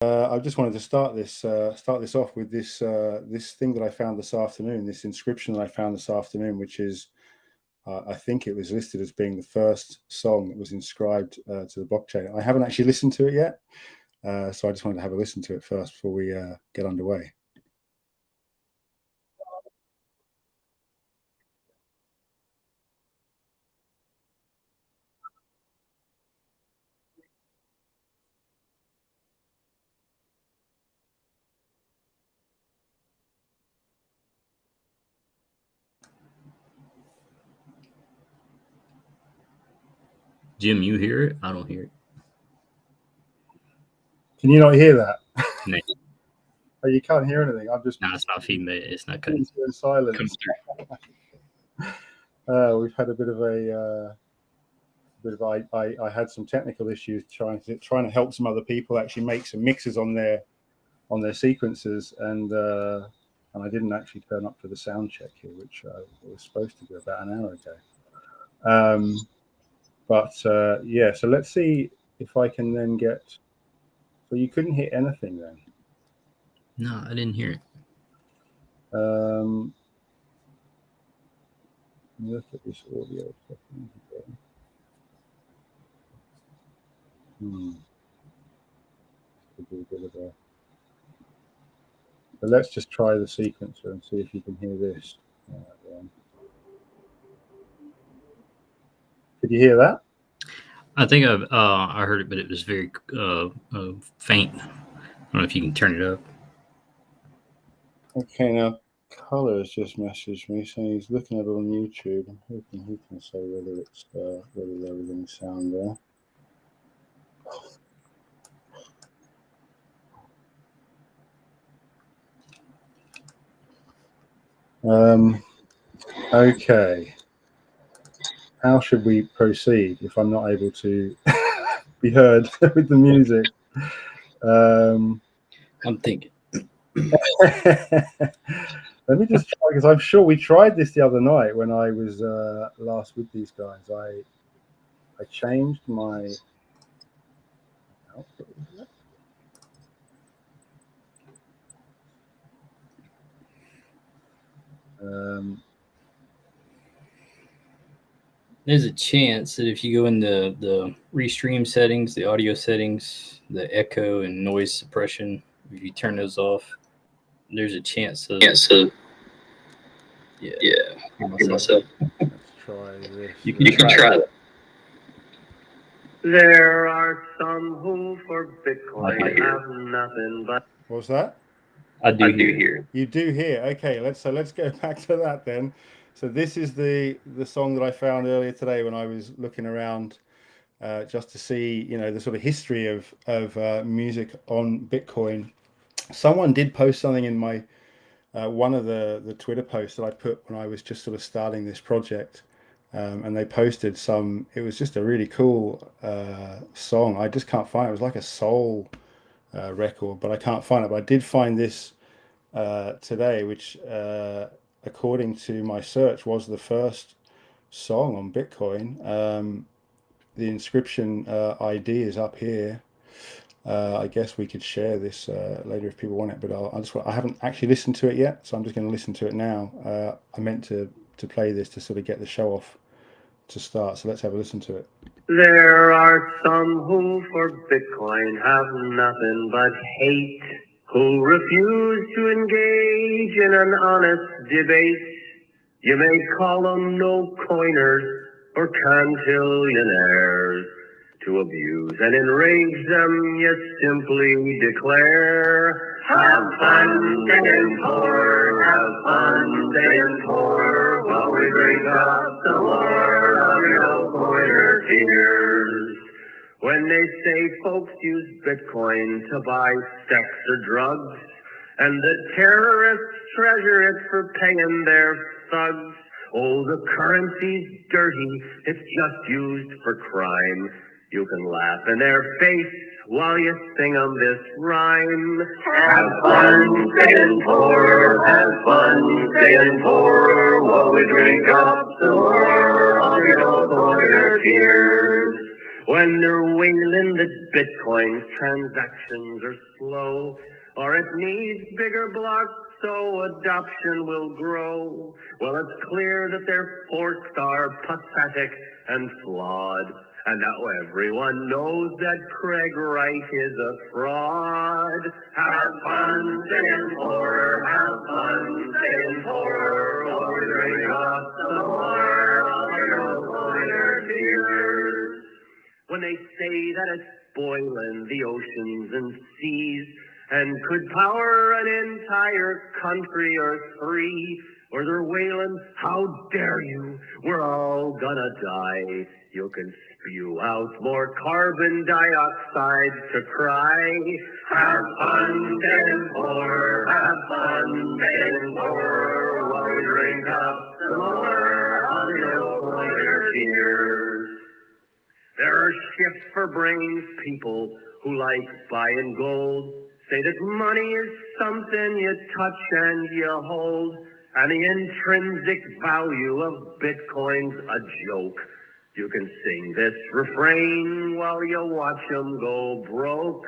I just wanted to start this off with this this thing that I found this afternoon, this inscription that I found this afternoon, which is I think it was listed as being the first song that was inscribed to the blockchain. I haven't actually listened to it yet, so I just wanted to have a listen to it first before we get underway. Jim, you hear it? I don't hear it. Can you not hear that? No. Oh, you can't hear anything. I'm just. No, it's not feeding. It's not cutting. It's in silence. Comes through. We've had a bit of a. I had some technical issues trying to help some other people actually make some mixes on their sequences, and I didn't actually turn up for the sound check here, which I was supposed to do about an hour ago. Yeah, so let's see if I can then get. So you couldn't hear anything then? No, I didn't hear it. Look at this audio. But let's just try the sequencer and see if you can hear this. Could you hear that? I think I heard it, but it was very faint. I don't know if you can turn it up. Okay, now Colors just messaged me saying he's looking at it on YouTube. I'm hoping he can say whether it's whether there was any sound there. Okay. How should we proceed if I'm not able to be heard with the music? I'm thinking. Let me just try, because I'm sure we tried this the other night when I was last with these guys. I changed my output. There's a chance that if you go in the restream settings, the audio settings, the echo and noise suppression, if you turn those off, there's a chance of yeah. Myself. Let's try this. You can try that. There are some who for Bitcoin have nothing but. What's that? I do hear. You do hear. Okay, let's go back to that then. So this is the song that I found earlier today when I was looking around just to see, you know, the sort of history of music on Bitcoin. Someone did post something in my one of the Twitter posts that I put when I was just sort of starting this project, and they posted some. It was just a really cool song. I just can't find it. It was like a soul record, but I can't find it. But I did find this today, which according to my search was the first song on Bitcoin. The inscription ID is up here. I guess we could share this later if people want it, but I haven't actually listened to it yet, so I'm just going to listen to it now. I meant to play this to sort of get the show off to start, so let's have a listen to it. There are some who for Bitcoin have nothing but hate, who refuse to engage in an honest debate. You may call them no-coiners or cantillionaires. To abuse and enrage them, you simply declare, have fun staying poor, have fun staying poor, while we drink up the war of your no-coiner tears. When they say folks use Bitcoin to buy sex or drugs, and the terrorists treasure it for paying their thugs, oh, the currency's dirty, it's just used for crime. You can laugh in their face while you sing them this rhyme. Have fun staying poor, have fun staying poor, while we drink up the war of your no-coiner tears. when they're wailing that Bitcoin transactions are slow, or it needs bigger blocks so adoption will grow. Well, it's clear that their forks are pathetic and flawed, and now everyone knows that Craig Wright is a fraud. Have fun saying horror, have fun saying horror, while we drink up some more of your tears. When they say that it's boiling the oceans and seas and could power an entire country or three, or they're wailing, how dare you, we're all gonna die. You can spew out more carbon dioxide to cry. Have fun saying horror, have fun saying horror, while we drink up some more of your tears. There are shifts for brains people who like buying gold, say that money is something you touch and you hold, and the intrinsic value of Bitcoin's a joke. You can sing this refrain while you watch them go broke.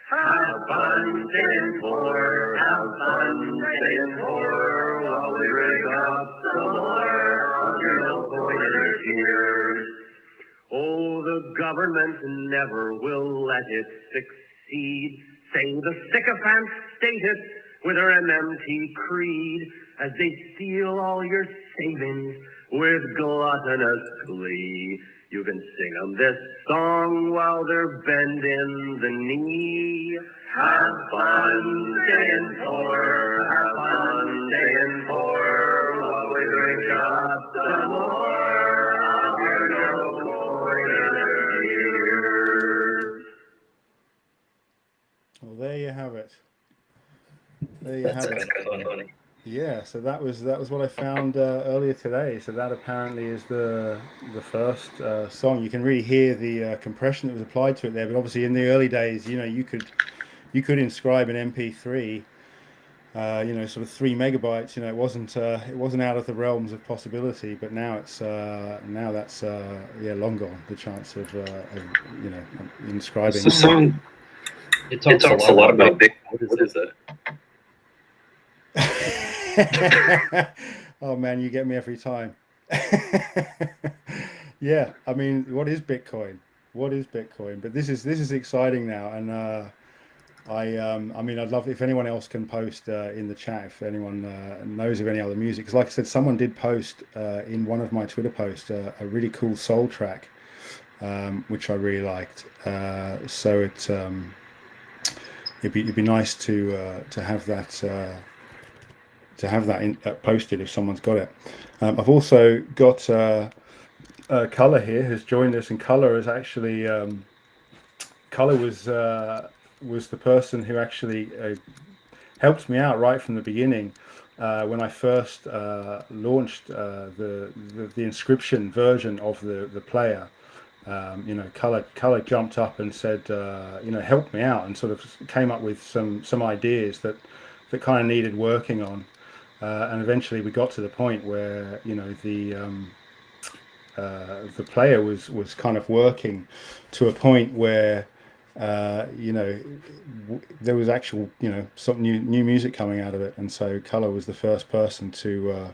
Have fun saying horror, have fun saying horror, while we drink up some more of your tears. Oh, the government never will let it succeed. Say the sycophants state it with their MMT creed, as they steal all your savings with gluttonous glee. You can sing them this song while they're bending the knee. Have fun saying horror, have fun saying horror, while we drink up some more of your tears. Well, there you have it. There you have it. Funny. Yeah, so that was what I found earlier today. So that apparently is the first song. You can really hear the compression that was applied to it there. But obviously, in the early days, you could inscribe an MP3, sort of 3 megabytes. It wasn't out of the realms of possibility. But now it's that's long gone. The chance of inscribing. The song. It talks a lot about Bitcoin. What is that? Oh man, you get me every time. Yeah, I mean, what is Bitcoin? But this is exciting now, and I'd love if anyone else can post in the chat if anyone knows of any other music, because like I said, someone did post in one of my Twitter posts a really cool soul track, which I really liked. So it'd be nice to have that. To have that posted if someone's got it. I've also got Color here has joined us, and Color is actually Color was the person who actually helped me out right from the beginning when I first launched the inscription version of the player. Color jumped up and said, help me out, and sort of came up with some ideas that kind of needed working on. And eventually we got to the point where the player was kind of working to a point where there was actual some new music coming out of it, and so Color was the first person to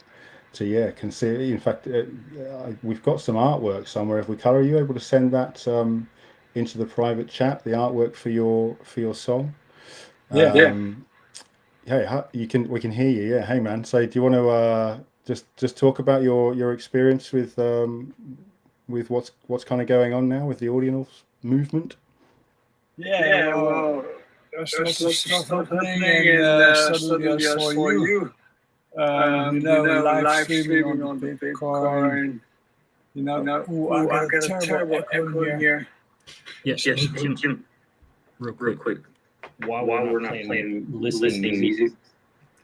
consider. In fact, we've got some artwork somewhere. If Color, are you able to send that into the private chat, the artwork for your song? Yeah. Hey, we can hear you. Yeah. Hey, man. So, do you want to just talk about your experience with what's kind of going on now with the Ordinals movement? Yeah. Well, there's lots of stuff happening in studios for you. Live streaming on the Bitcoin. I got a terrible echo here. Yes, Jim. Real quick. While we're not playing listening music,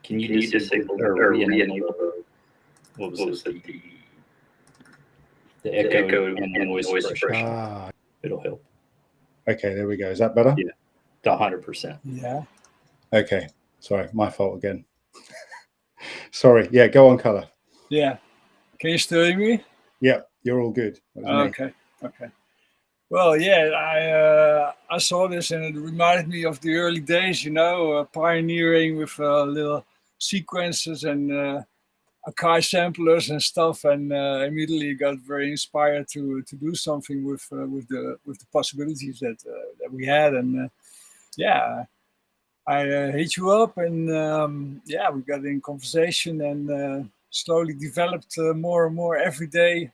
can you disable or re-enable what was it? The echo and the noise suppression. It'll help. Okay, there we go. Is that better? Yeah, 100%. Yeah. Okay. Sorry, my fault again. Sorry. Yeah, go on, Color. Yeah. Can you still hear me? Yeah, you're all good. Okay. Well, yeah, I saw this and it reminded me of the early days, pioneering with little sequences and Akai samplers and stuff, and immediately got very inspired to do something with the possibilities that we had, and yeah, I hit you up, and we got in conversation and slowly developed more and more every day,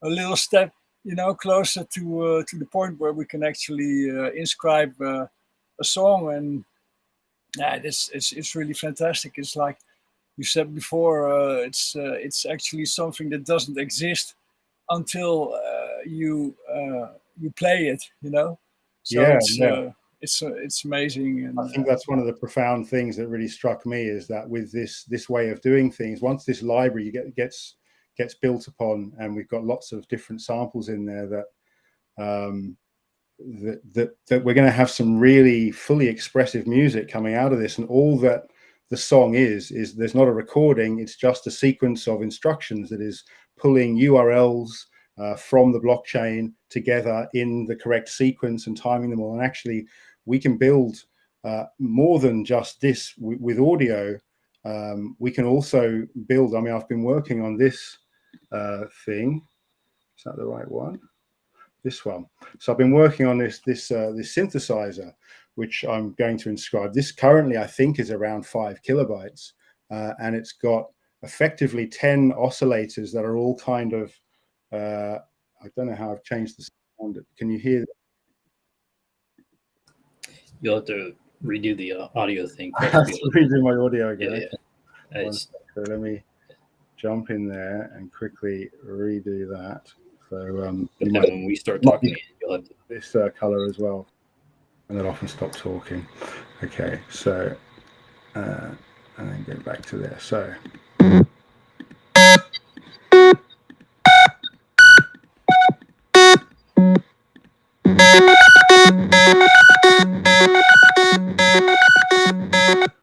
a little step, closer to the point where we can actually inscribe a song, and yeah, it's really fantastic. It's like you said before, it's actually something that doesn't exist until you play it, So it's amazing. And I think that's one of the profound things that really struck me, is that with this way of doing things, once this library gets built upon, and we've got lots of different samples in there, that we're going to have some really fully expressive music coming out of this. And all that the song is there's not a recording, it's just a sequence of instructions that is pulling URLs from the blockchain together in the correct sequence and timing them all. And actually we can build more than just this with audio. We can also build, I mean, I've been working on this thing. Is that the right one? This one. So I've been working on this synthesizer, which I'm going to inscribe. This currently, I think, is around 5 kilobytes, and it's got effectively 10 oscillators that are all kind of, I don't know how I've changed the sound. Can you hear that? You'll have to redo the audio thing. I have to redo my audio again. Yeah. So let me jump in there and quickly redo that. So when we start talking, you'll have this color as well, and then often stop talking. Okay, so and then go back to there. So.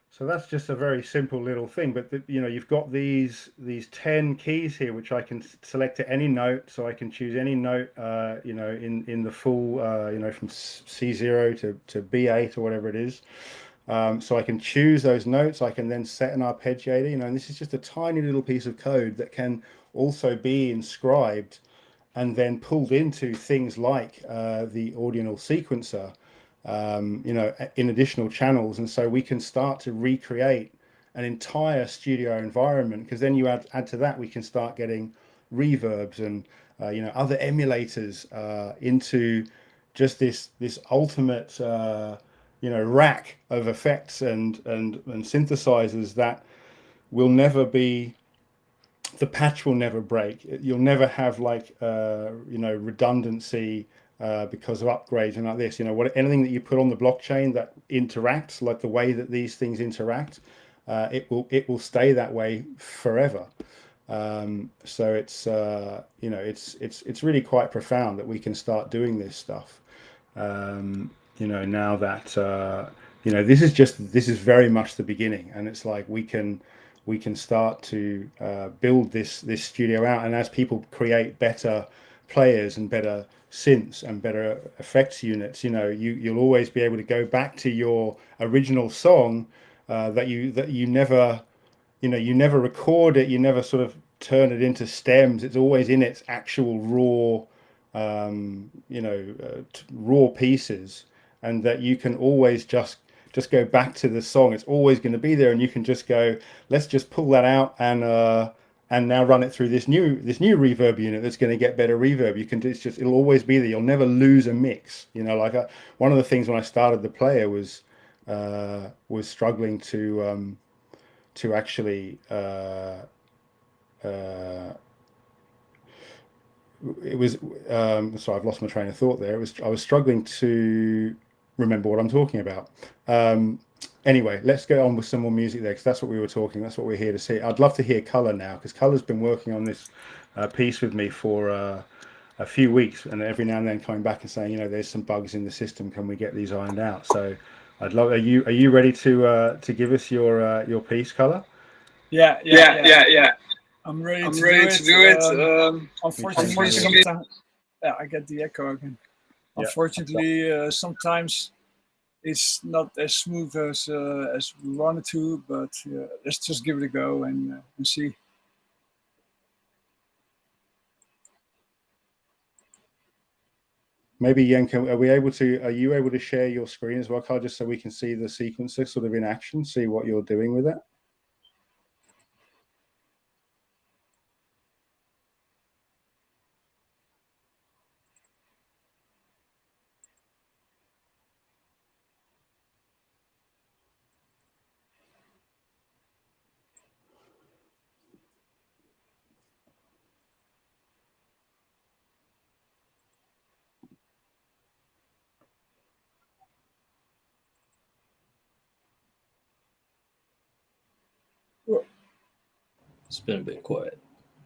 So that's just a very simple little thing, but you've got these 10 keys here, which I can select at any note. So I can choose any note, in the full, from C0 to B8 or whatever it is. So I can choose those notes. I can then set an arpeggiator, and this is just a tiny little piece of code that can also be inscribed and then pulled into things like the Ordinal sequencer, in additional channels. And so we can start to recreate an entire studio environment, because then you add to that, we can start getting reverbs and other emulators into just this ultimate rack of effects and synthesizers that will never be, the patch will never break. You'll never have redundancy because of upgrades and like this. Anything that you put on the blockchain that interacts, like the way that these things interact, it will stay that way forever. So it's it's really quite profound that we can start doing this stuff. Now that this is very much the beginning, and it's like we can start to build this studio out, and as people create better players and better synths and better effects units, you'll always be able to go back to your original song that you never record it, you never sort of turn it into stems. It's always in its actual raw pieces, and that you can always just go back to the song. It's always going to be there, and you can just go, let's just pull that out and now run it through this new reverb unit that's going to get better reverb. It'll always be there. You'll never lose a mix. One of the things when I started the player was struggling to actually it was sorry, I've lost my train of thought there. I was struggling to remember what I'm talking about. Anyway, let's go on with some more music there, because that's what we're here to see. I'd love to hear Color now, because Color's been working on this piece with me for a few weeks, and every now and then coming back and saying, there's some bugs in the system, can we get these ironed out? So I'd love, are you ready to give us your piece, Color? Yeah. I'm ready to do it. Unfortunately, sometimes, I get the echo again. Unfortunately, sometimes it's not as smooth as we wanted to, but let's just give it a go and see. Maybe Yenka, are you able to share your screen as well, Carl, just so we can see the sequencer sort of in action, see what you're doing with it? It's been a bit quiet.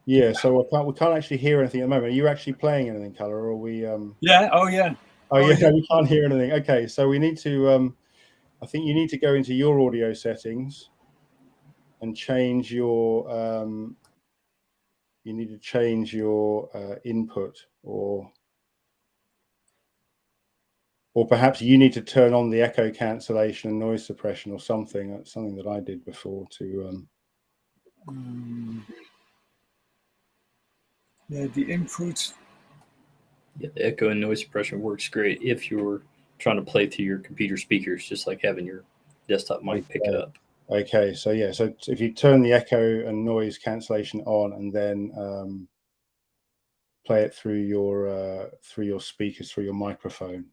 Yeah, so we can't actually hear anything at the moment. Are you actually playing anything, Color, or are we? Yeah. Oh yeah. Oh yeah. No, we can't hear anything. Okay, so we need to. I think you need to go into your audio settings and change your. You need to change your input, or perhaps you need to turn on the echo cancellation and noise suppression, or something. That's something that I did before to. Yeah, the input. Yeah, the echo and noise suppression works great if you're trying to play through your computer speakers, just like having your desktop mic pick it up. Okay, so yeah, so if you turn the echo and noise cancellation on and then play it through your speakers, through your microphone.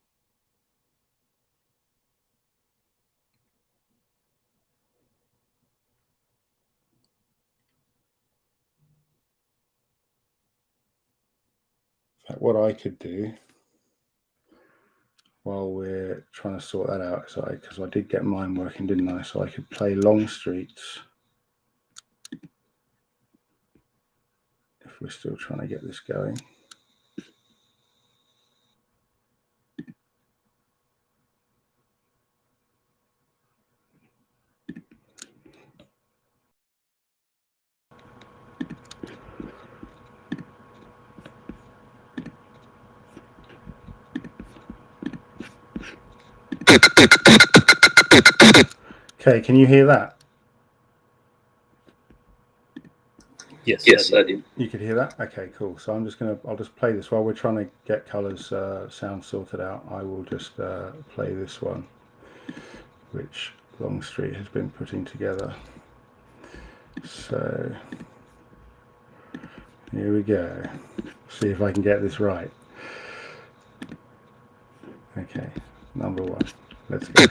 In fact, what I could do while we're trying to sort that out, because I did get mine working, didn't I? So I could play Long Streets if we're still trying to get this going. Okay, can you hear that? Yes, I do. You could hear that? Okay, cool. So I'll just play this while we're trying to get Color's sound sorted out. I will just play this one, which Longstreet has been putting together. So here we go. See if I can get this right. Okay, number one. Let's go.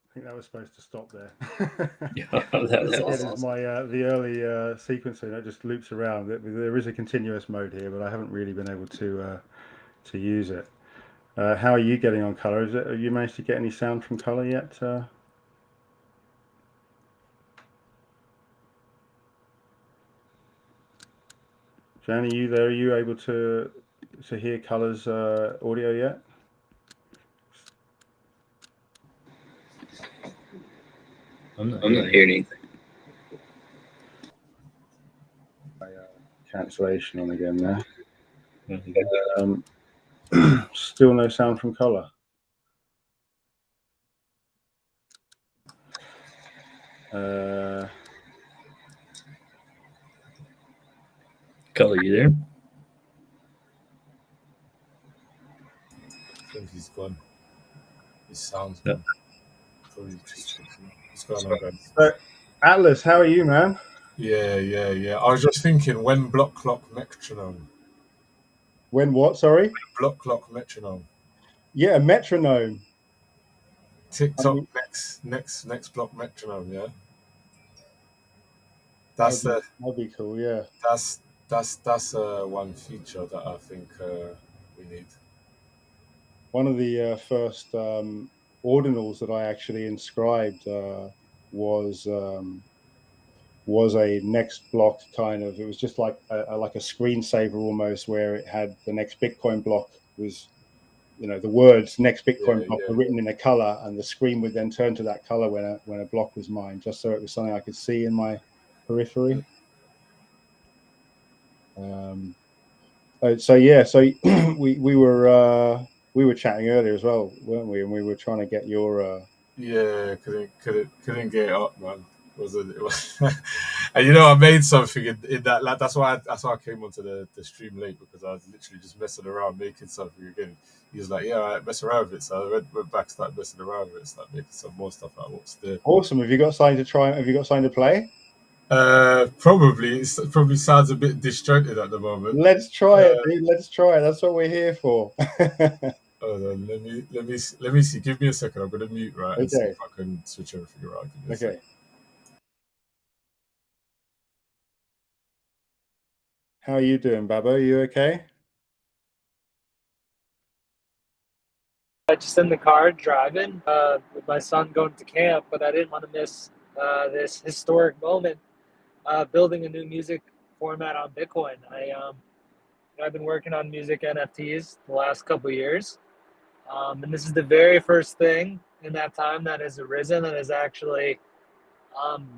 I think that was supposed to stop there. Yeah, that was It awesome. is my the early sequencer that just loops around. There is a continuous mode here, but I haven't really been able to use it. How are you getting on Color? Have you managed to get any sound from Color yet? Jan, are you there? Are you able to hear Color's audio yet? I'm not hearing anything. Cancellation on again there. Still no sound from Color. Color, you there? I think he's gone. His sound's gone. Probably just what's going on, guys? So, Atlas, how are you, man? Yeah. I was just thinking, when block clock metronome? When what? Sorry. Block clock metronome. Yeah, metronome. TikTok next block metronome. Yeah. That'd be cool. Yeah. That's one feature that I think we need. One of the first ordinals that I actually inscribed was a next block kind of. It was just like a screensaver almost, where it had the next Bitcoin block was, the words next Bitcoin block were written in a color, and the screen would then turn to that color when a block was mined, just so it was something I could see in my periphery. So we were chatting earlier as well, weren't we? And we were trying to get your couldn't get it up, man. It was and I made something in that. Like, that's why I came onto the stream late, because I was literally just messing around making something again. He was like, "Yeah, all right, mess around with it." So I went back, started messing around with it, started making some more stuff out of what's there. Awesome. Have you got something to try? Have you got something to play? Probably. It probably sounds a bit disjointed at the moment. Let's try it, dude. Let's try it. That's what we're here for. Hold on, let me see. Give me a second. I'm gonna mute, right? And see if I can switch everything around. Give me a second. How are you doing, Babo? Are you okay? Just in the car driving with my son going to camp, but I didn't want to miss this historic moment building a new music format on Bitcoin. I've been working on music NFTs the last couple of years, and this is the very first thing in that time that has arisen and has actually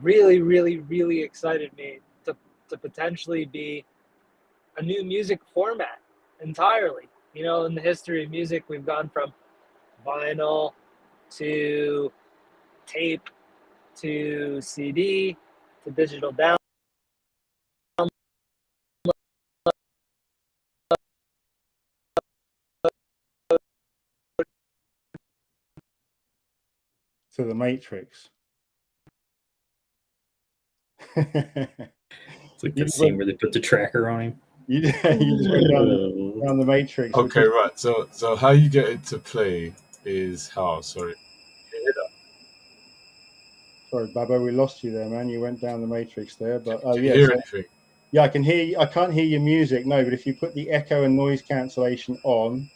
really, really, really excited me to potentially be a new music format entirely. In the history of music, we've gone from vinyl to tape to CD to digital download. To the Matrix. It's like that scene where they put the tracker on him. You just went down the Matrix. Okay, right. So how you get it to play is how? Sorry. Sorry, Babo, we lost you there, man. You went down the Matrix there, but Can you hear anything? Yeah, I can hear you. I can't hear your music, no, but if you put the echo and noise cancellation on,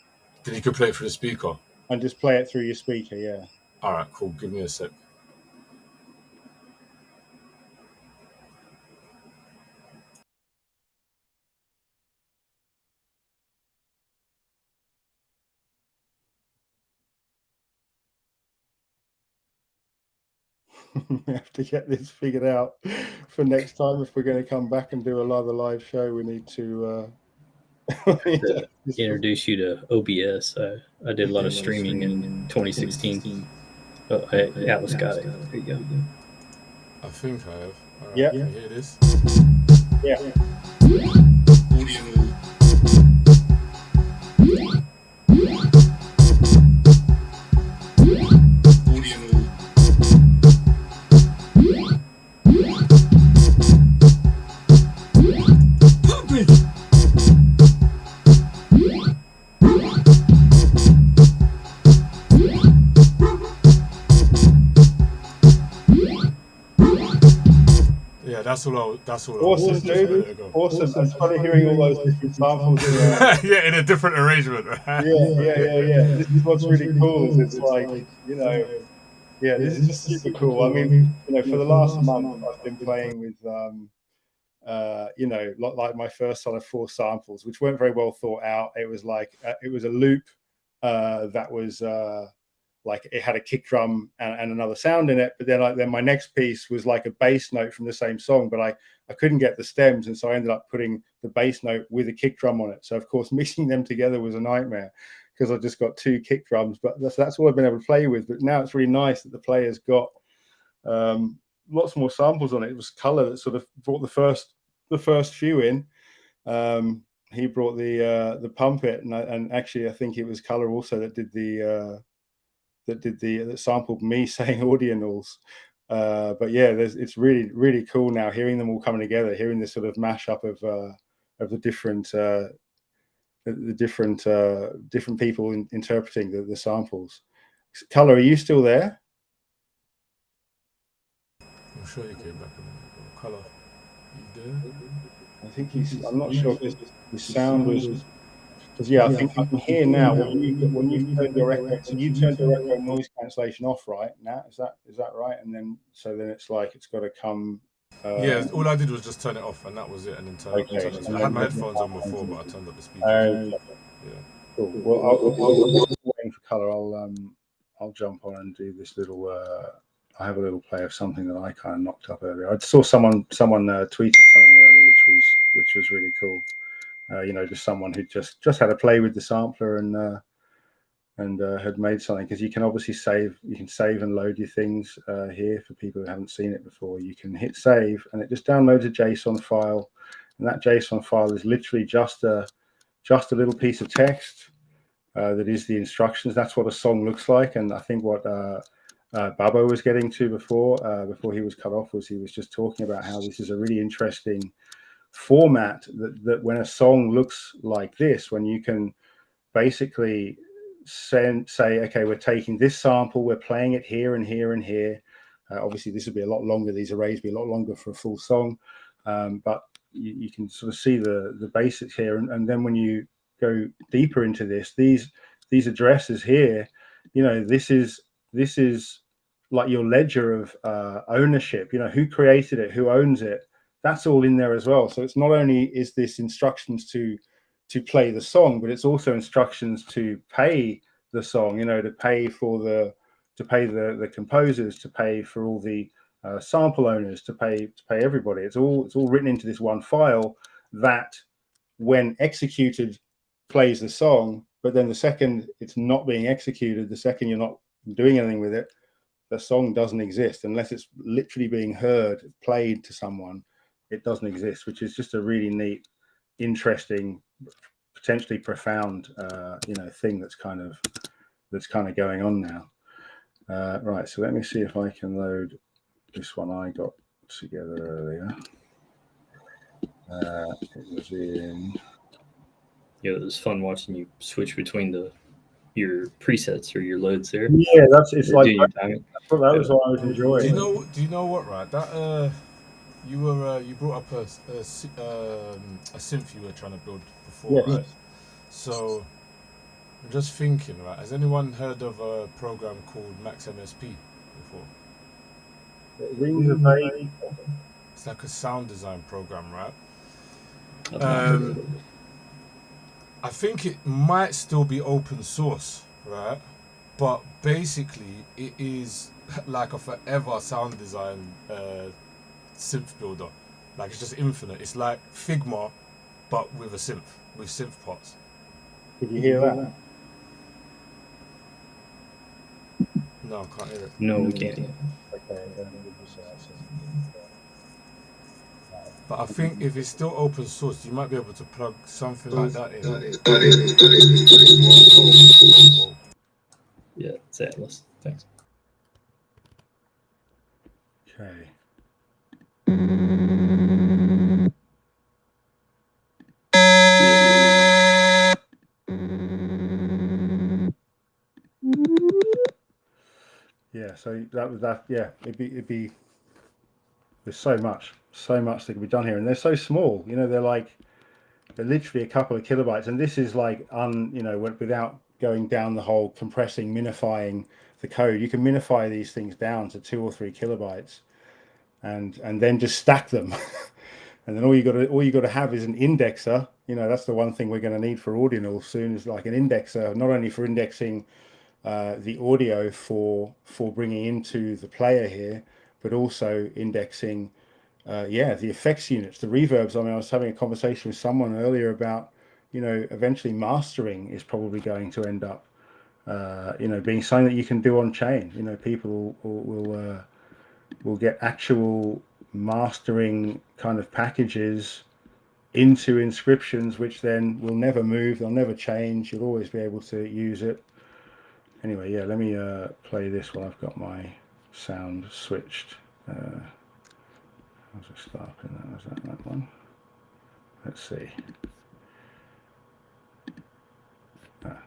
then you can play it through the speaker and just play it through your speaker. Yeah. All right, cool. Give me a sec. We have to get this figured out for next time. If we're going to come back and do another live show, we need to introduce you to OBS. I did a lot of streaming in 2016. Oh, hey, Atlas got it. There you go. I think I have. Right, yeah. Can you hear this? Yeah. That's all. Awesome, dude. Awesome. I started hearing all those different samples. Yeah, in a different arrangement. Yeah. This is what's really cool. It's like, this is just super cool. I mean, for the last month, I've been playing with you know, like my first sort of 4 samples, which weren't very well thought out. It was like it was a loop that was like it had a kick drum and another sound in it. But then my next piece was like a bass note from the same song, but I couldn't get the stems, and so I ended up putting the bass note with a kick drum on it. So of course mixing them together was a nightmare because I just got 2 kick drums. But that's all I've been able to play with. But now it's really nice that the player's got lots more samples on it. It was Color that sort of brought the first few in. He brought the pump it, and actually I think it was Color also that did that sampled me saying Ordinals. But yeah, it's really cool now hearing them all coming together, hearing this sort of mashup of the different different people interpreting the samples. Color, are you still there? I'm sure he came back a minute ago. Color, you there? I think I'm not sure if his sound was. Because yeah, I think I'm here now. When you turned your echo, so you turned your echo noise cancellation off, right? Now is that right? And then it's like it's got to come. Yeah, all I did was just turn it off, and that was it. And then turn it. I had my headphones on before, but I turned up the speakers. Yeah. Cool. Well, I'll waiting for Color. I'll jump on and do this little. I have a little play of something that I kind of knocked up earlier. I saw someone tweeted something earlier, which was really cool. You know, just someone who just had a play with the sampler and had made something, because you can obviously save and load your things here. For people who haven't seen it before, you can hit save and it just downloads a JSON file, and that JSON file is literally just a little piece of text that is the instructions. That's what a song looks like. And I think what Babbo was getting to before he was cut off was he was just talking about how this is a really interesting format, that when a song looks like this, when you can basically say, okay, we're taking this sample, we're playing it here and here and here. Obviously this would be a lot longer, these arrays be a lot longer for a full song, but you can sort of see the basics here, and then when you go deeper into this, these addresses here, you know, this is like your ledger of ownership, you know, who created it, who owns it. That's all in there as well. So it's not only is this instructions to play the song, but it's also instructions to pay the song, you know, to pay the composers, to pay for all the sample owners, to pay everybody. It's all written into this one file that, when executed, plays the song. But then the second it's not being executed, the second you're not doing anything with it, the song doesn't exist unless it's literally being heard, played to someone. It doesn't exist, which is just a really neat, interesting, potentially profound, you know, thing that's kind of going on now. Right, so let me see if I can load this one I got together earlier. It was in. Yeah, it was fun watching you switch between your presets or your loads there. Yeah, it's like that was what I was enjoying. Do you know what? Right, that you brought up a synth you were trying to build before, yes. Right? So I'm just thinking, right? Has anyone heard of a program called Max MSP before? It rings a bell. It's like a sound design program, right? I think it might still be open source, right? But basically, it is like a forever sound design synth builder. Like, it's just infinite. It's like Figma, but with synth parts. Did you hear that? No, I can't hear it. No, we can't. Okay. But I think if it's still open source, you might be able to plug something like that in. Whoa. Yeah, it's Atlas. Thanks. Okay. Yeah, so that was that. Yeah, it'd be. There's so much that can be done here, and they're so small. You know, they're literally a couple of kilobytes, and this is like without going down the whole compressing, minifying the code. You can minify these things down to 2 or 3 kilobytes, and then just stack them. And then all you got to have is an indexer. You know, that's the one thing we're going to need for Ordinals soon, is like an indexer, not only for indexing the audio for bringing into the player here, but also indexing the effects units, the reverbs. I mean, I was having a conversation with someone earlier about, you know, eventually mastering is probably going to end up you know, being something that you can do on chain. You know, people will get actual mastering kind of packages into inscriptions, which then will never move, they'll never change, you'll always be able to use it. Anyway, yeah, let me play this while I've got my sound switched. How's it starting? Was that one? Let's see. Hang on.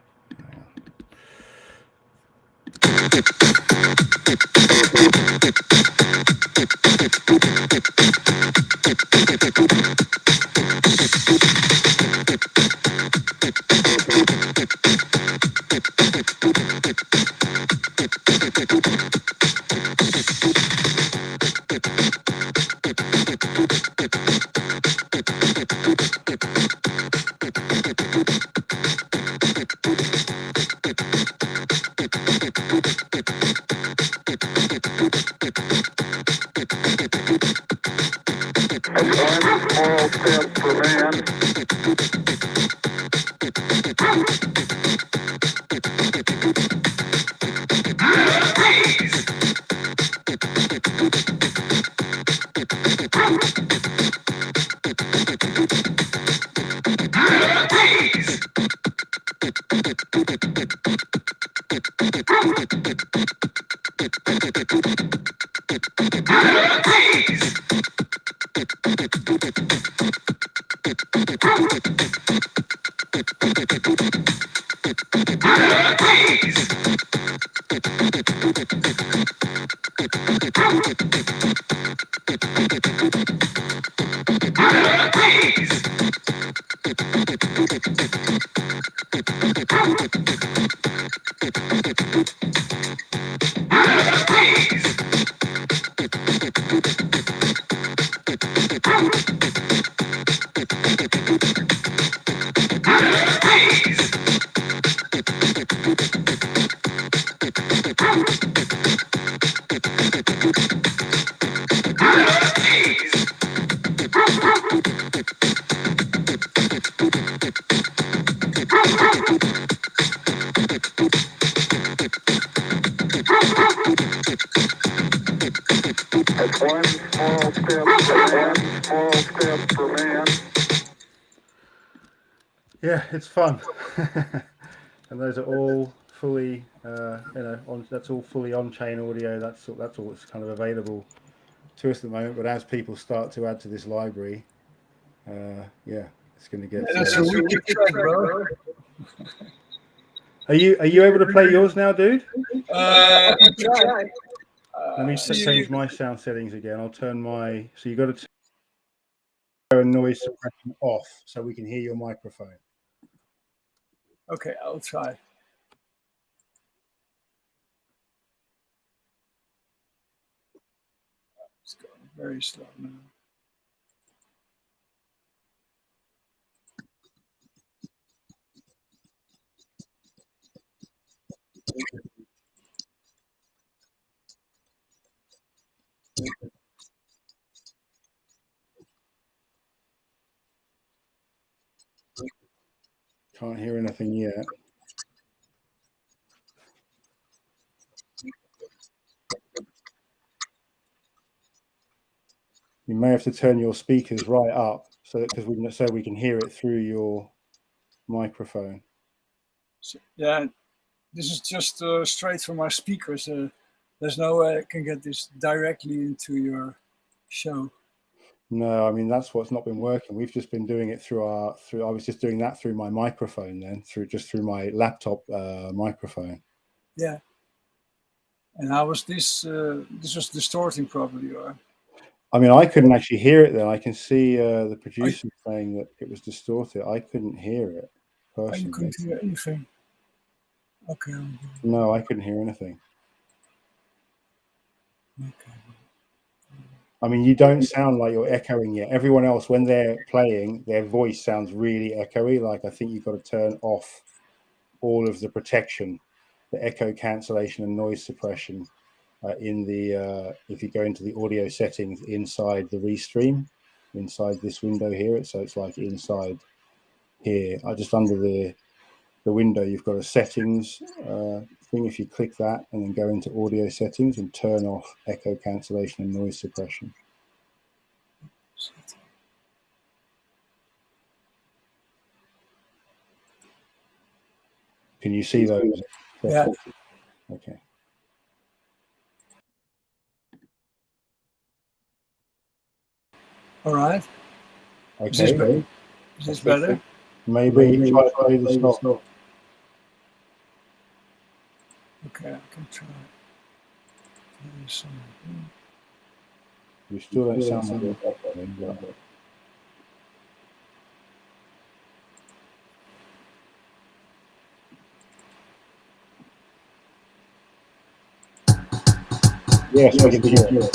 Yeah, it's fun. And those are all fully, you know, that's all fully on-chain audio. That's all that's kind of available to us at the moment. But as people start to add to this library, yeah, it's going to get. That's a wicked track, bro. Are you able to play yours now, dude? Try. Let me change my sound settings again. I'll turn my. So you got to turn noise suppression off so we can hear your microphone. Okay, I'll try. It's going very slow now. Can't hear anything yet. You may have to turn your speakers right up so that we can hear it through your microphone. So, yeah, this is just straight from my speakers. There's no way I can get this directly into your show. No, I mean that's what's not been working. We've just been doing it through I was just doing that through my microphone then, through my laptop microphone. Yeah. And how was this? This was distorting probably, or? I mean, I couldn't actually hear it then. I can see the producer saying that it was distorted. I couldn't hear it personally. You couldn't hear anything. Okay. No, I couldn't hear anything. Okay. I mean, you don't sound like you're echoing yet. Everyone else, when they're playing, their voice sounds really echoey. Like, I think you've got to turn off all of the protection, the echo cancellation and noise suppression in the if you go into the audio settings inside the restream, inside this window here. So it's like inside here, just under the window, you've got a settings thing. If you click that and then go into audio settings and turn off echo cancellation and noise suppression. Can you see those? Yeah. Okay. All right. Okay. Is this better? Maybe try to play the stop. Okay, I can try. You still don't sound like you're echoing, but... Yes, I can hear it.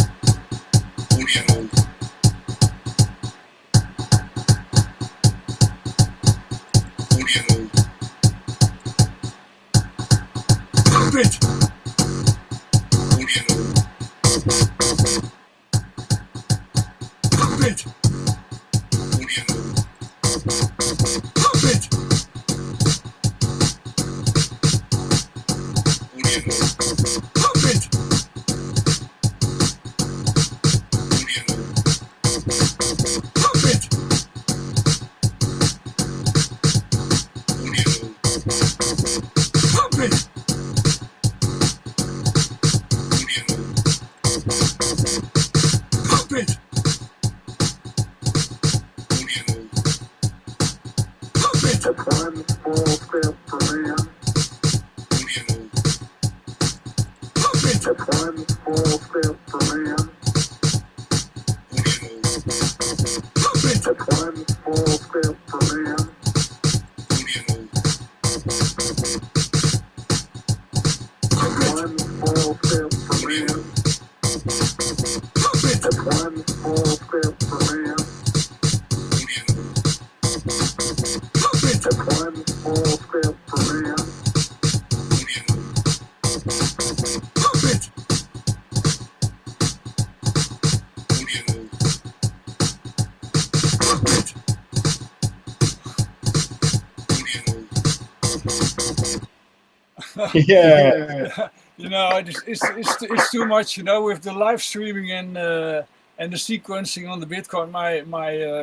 Yeah. You know, it's too much. You know, with the live streaming and the sequencing on the Bitcoin, my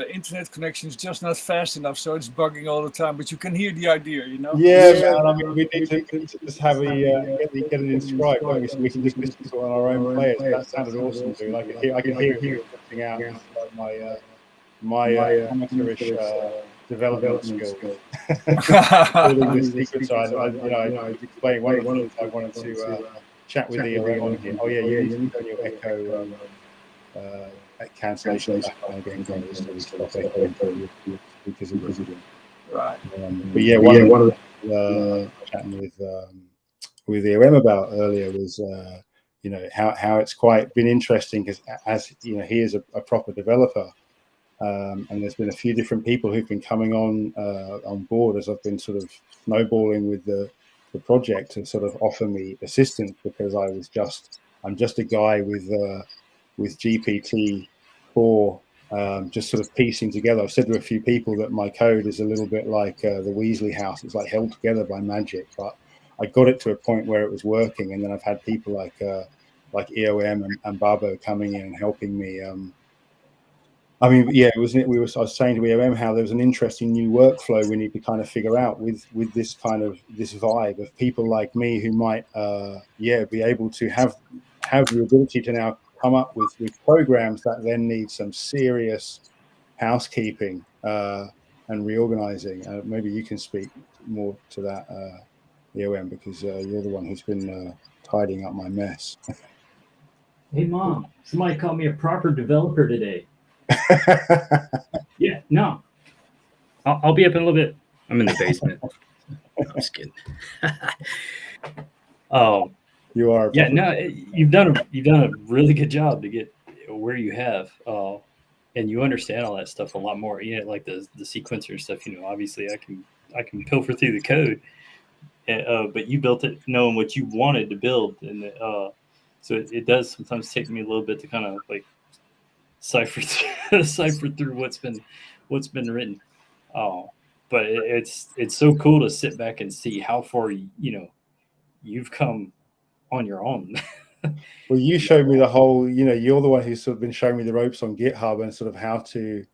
internet connection is just not fast enough, so it's bugging all the time. But you can hear the idea, you know. Yeah, man. I mean, we need to just have get it inscribed, don't we? So we can just listen to it on our own players. That sounded awesome, dude. I can hear it something out. It's like my amateurish development skills. Building this sequence, I was explaining one of the things I wanted to chat with the on here. Oh yeah, you need to turn your echo cancellation back on again, so we stop echoing because of this. Right. But yeah, one of the chatting with EOM about earlier was you know how it's quite been interesting because as you know he is a proper developer. And there's been a few different people who've been coming on board as I've been sort of snowballing with the project to sort of offer me assistance because I'm just a guy with GPT-4 just sort of piecing together. I've said to a few people that my code is a little bit like the Weasley house. It's like held together by magic, but I got it to a point where it was working, and then I've had people like EOM and Babo coming in and helping me. I mean, yeah, I was saying to EOM how there was an interesting new workflow we need to kind of figure out with this kind of this vibe of people like me who might, be able to have the ability to now come up with programs that then need some serious housekeeping and reorganizing. Maybe you can speak more to that, EOM, because you're the one who's been tidying up my mess. Hey, Mom, somebody called me a proper developer today. Yeah, no. I'll be up in a little bit. I'm in the basement. I'm just kidding. Oh, you are. Yeah, no. You've done a really good job to get where you have, and you understand all that stuff a lot more. Like the sequencer stuff. Obviously I can pilfer through the code, but you built it knowing what you wanted to build, and so it does sometimes take me a little bit to kind of like cipher through what's been written. But it's so cool to sit back and see how far you've come on your own. Well, you showed me the whole, you're the one who's sort of been showing me the ropes on GitHub and sort of how to.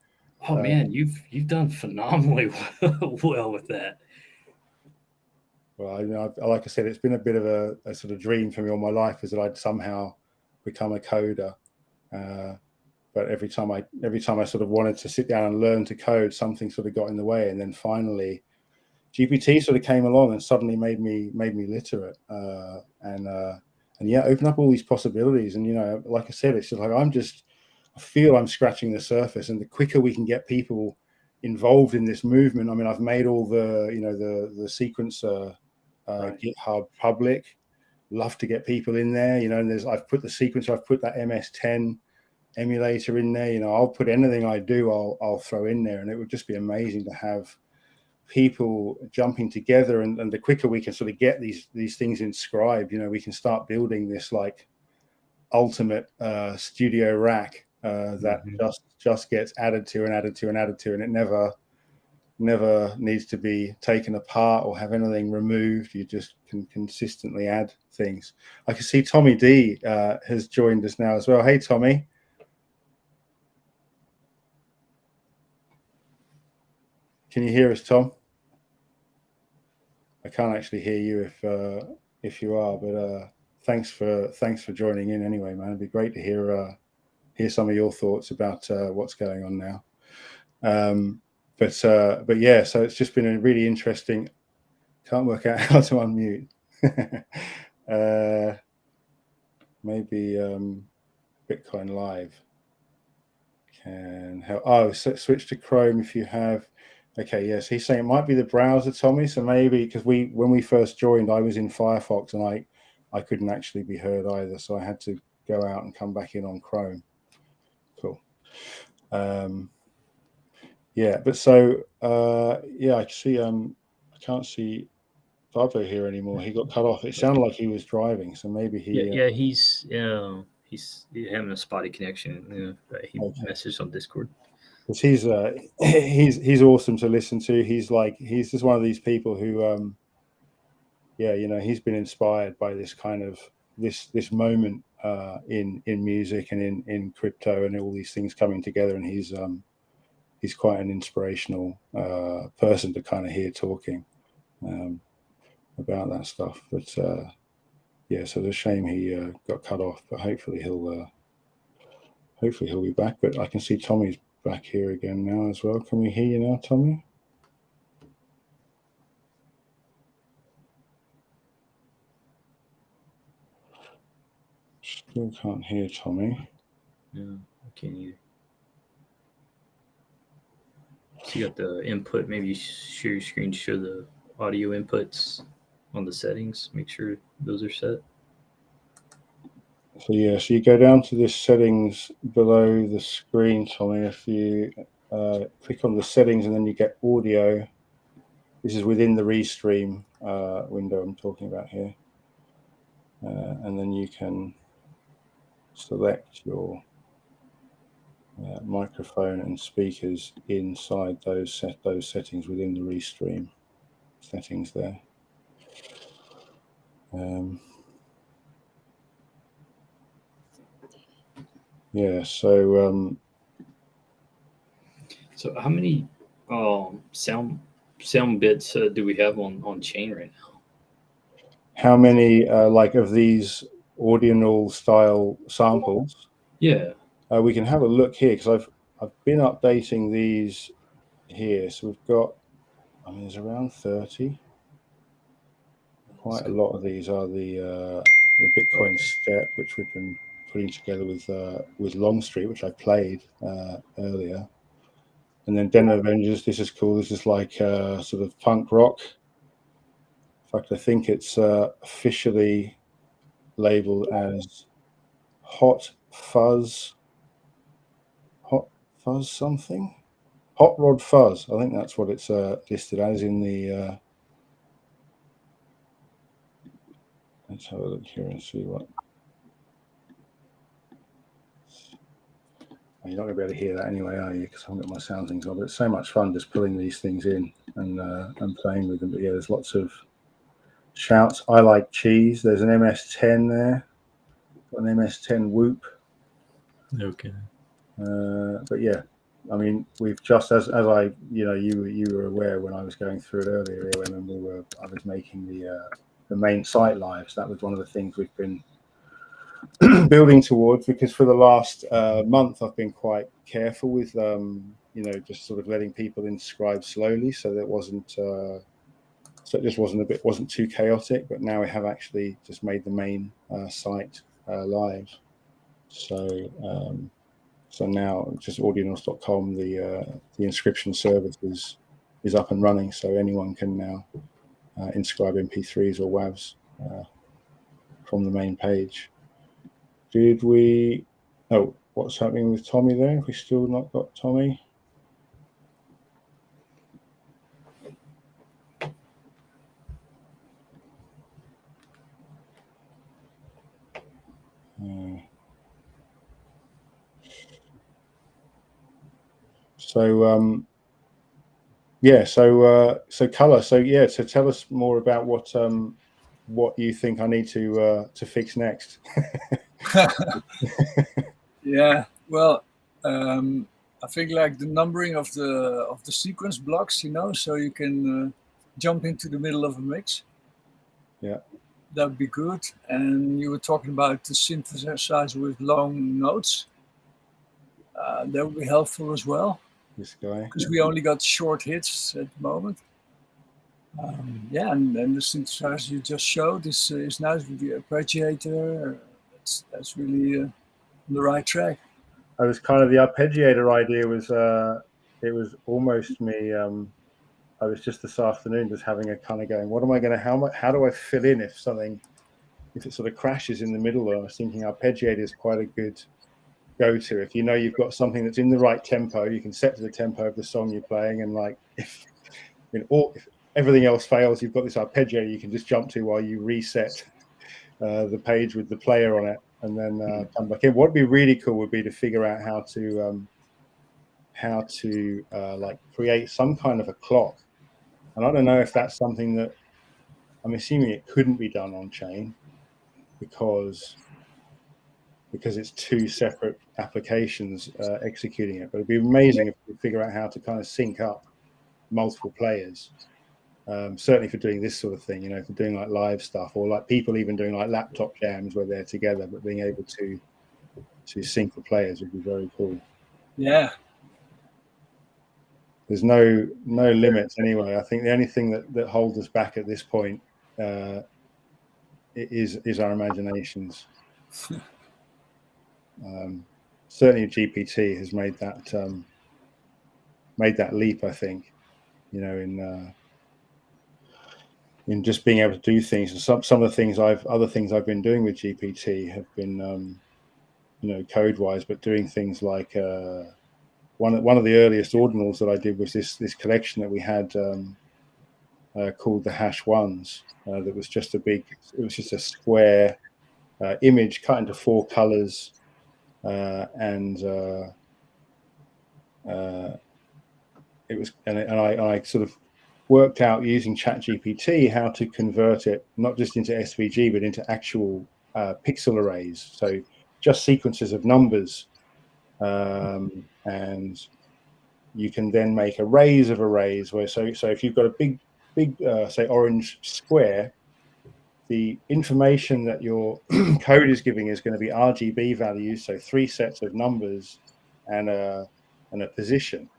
Oh man, you've done phenomenally well with that. Well, like I said, it's been a bit of a sort of dream for me all my life, is that I'd somehow become a coder. But every time I sort of wanted to sit down and learn to code, something sort of got in the way, and then finally, GPT sort of came along and suddenly made me literate, and yeah, open up all these possibilities. And like I said, it's just like I feel I'm scratching the surface, and the quicker we can get people involved in this movement. I mean, I've made all the the sequencer GitHub public. Love to get people in there, and I've put the sequencer, I've put that MS-10 emulator in there. I'll put anything I do, I'll throw in there, and it would just be amazing to have people jumping together, and the quicker we can sort of get these things inscribed, we can start building this like ultimate studio rack that just gets added to and added to and added to, and it never needs to be taken apart or have anything removed. You just can consistently add things. I can see Tommy D has joined us now as well. Hey Tommy. Can you hear us, Tom? I can't actually hear you if you are, but thanks for joining in anyway, man. It'd be great to hear some of your thoughts about what's going on now. But yeah, so it's just been a really interesting. Can't work out how to unmute. Maybe Bitcoin Live can help. Oh, so switch to Chrome if you have. Okay, yes, he's saying it might be the browser, Tommy. So maybe because when we first joined, I was in Firefox and I couldn't actually be heard either, so I had to go out and come back in on Chrome. Cool. Yeah, but so yeah, I see. I can't see Pablo here anymore. He got cut off. It sounded like he was driving, so maybe he. Yeah, he's having a spotty connection. He messaged on Discord. Because he's awesome to listen to. He's just one of these people who, yeah, he's been inspired by this kind of this moment in music and in crypto and all these things coming together, and he's quite an inspirational person to kind of hear talking about that stuff. But yeah, so it's a shame he got cut off, but hopefully he'll be back. But I can see Tommy's back here again now as well. Can we hear you now, Tommy? Still can't hear Tommy. No, I can't either. So you got the input. Maybe you share your screen to show the audio inputs on the settings. Make sure those are set. So yeah, so you go down to this settings below the screen, Tommy. If you click on the settings and then you get audio, this is within the Restream window I'm talking about here. And then you can select your microphone and speakers inside those settings within the Restream settings there. Yeah, so how many sound bits do we have on chain right now? How many like of these Ordinal style samples? Yeah, we can have a look here because I've been updating these here. So we've got, I mean, there's around 30. Quite a lot of these are the Bitcoin Step, which we've been putting together with Longstreet, which I played earlier. And then Den of Avengers, this is cool. This is like sort of punk rock. In fact, I think it's officially labeled as Hot Fuzz Fuzz something. Hot Rod Fuzz. I think that's what it's listed as in the. Let's have a look here and see what. You're not going to be able to hear that anyway, are you? Because I haven't got my sound things on. But it's so much fun just pulling these things in and playing with them. But yeah, there's lots of shouts. I like cheese. There's an MS-10 there. Got an MS-10 Whoop. Okay. But yeah, I mean, we've just as I, you were aware when I was going through it earlier when I was making the main site lives. That was one of the things we've been building towards, because for the last month I've been quite careful with just sort of letting people inscribe slowly, so that it just wasn't too chaotic. But now we have actually just made the main site live, so now just ordinals.com, the inscription service is up and running, so anyone can now inscribe MP3s or WAVs from the main page. Did we? Oh, what's happening with Tommy there? Have we still not got Tommy? So color. So tell us more about what you think I need to fix next. Yeah, well, I think like the numbering of the sequence blocks, so you can jump into the middle of a mix. Yeah, that would be good. And you were talking about the synthesizer with long notes. That would be helpful as well. This guy, because we only got short hits at the moment. And the synthesizer you just showed is nice with the arpeggiator. That's really on the right track. I was kind of the arpeggiator idea was it was almost me. I was just this afternoon just having a kind of going, what am I going to, how do I fill in if it sort of crashes in the middle? I was thinking arpeggiator is quite a good go-to. If you've got something that's in the right tempo, you can set to the tempo of the song you're playing, and like if everything else fails, you've got this arpeggiator you can just jump to while you reset the page with the player on it, and then come back in. What'd be really cool would be to figure out how to like create some kind of a clock. And I don't know if that's something that, I'm assuming it couldn't be done on chain because it's two separate applications executing it. But it'd be amazing if we could figure out how to kind of sync up multiple players. Certainly for doing this sort of thing, for doing like live stuff, or like people even doing like laptop jams where they're together, but being able to sync the players would be very cool. Yeah. There's no limits anyway. I think the only thing that holds us back at this point is our imaginations. Certainly GPT has made that leap, I think, in just being able to do things. And some of the things other things I've been doing with GPT have been code wise, but doing things like one of the earliest ordinals that I did was this collection that we had called the hash ones. That was just a square image cut into 4 colors, and I sort of worked out using ChatGPT how to convert it not just into SVG but into actual pixel arrays. So just sequences of numbers. And you can then make arrays of arrays where so if you've got a big say orange square, the information that your code is giving is going to be RGB values, so 3 sets of numbers and a position.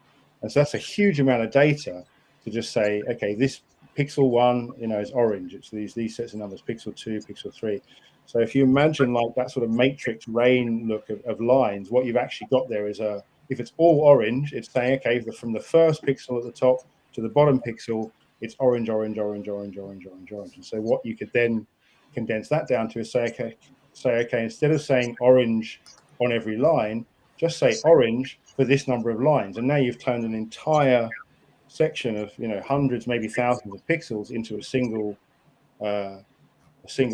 And so that's a huge amount of data to just say, okay, this pixel 1 is orange, it's these sets of numbers, pixel 2, pixel 3. So if you imagine like that sort of matrix rain look of lines, what you've actually got there is if it's all orange, it's saying, okay, from the first pixel at the top to the bottom pixel, it's orange, orange, orange, orange, orange, orange, orange. And so what you could then condense that down to is say, okay, instead of saying orange on every line, just say orange for this number of lines. And now you've turned an entire section of, you know, hundreds, maybe thousands of pixels into a single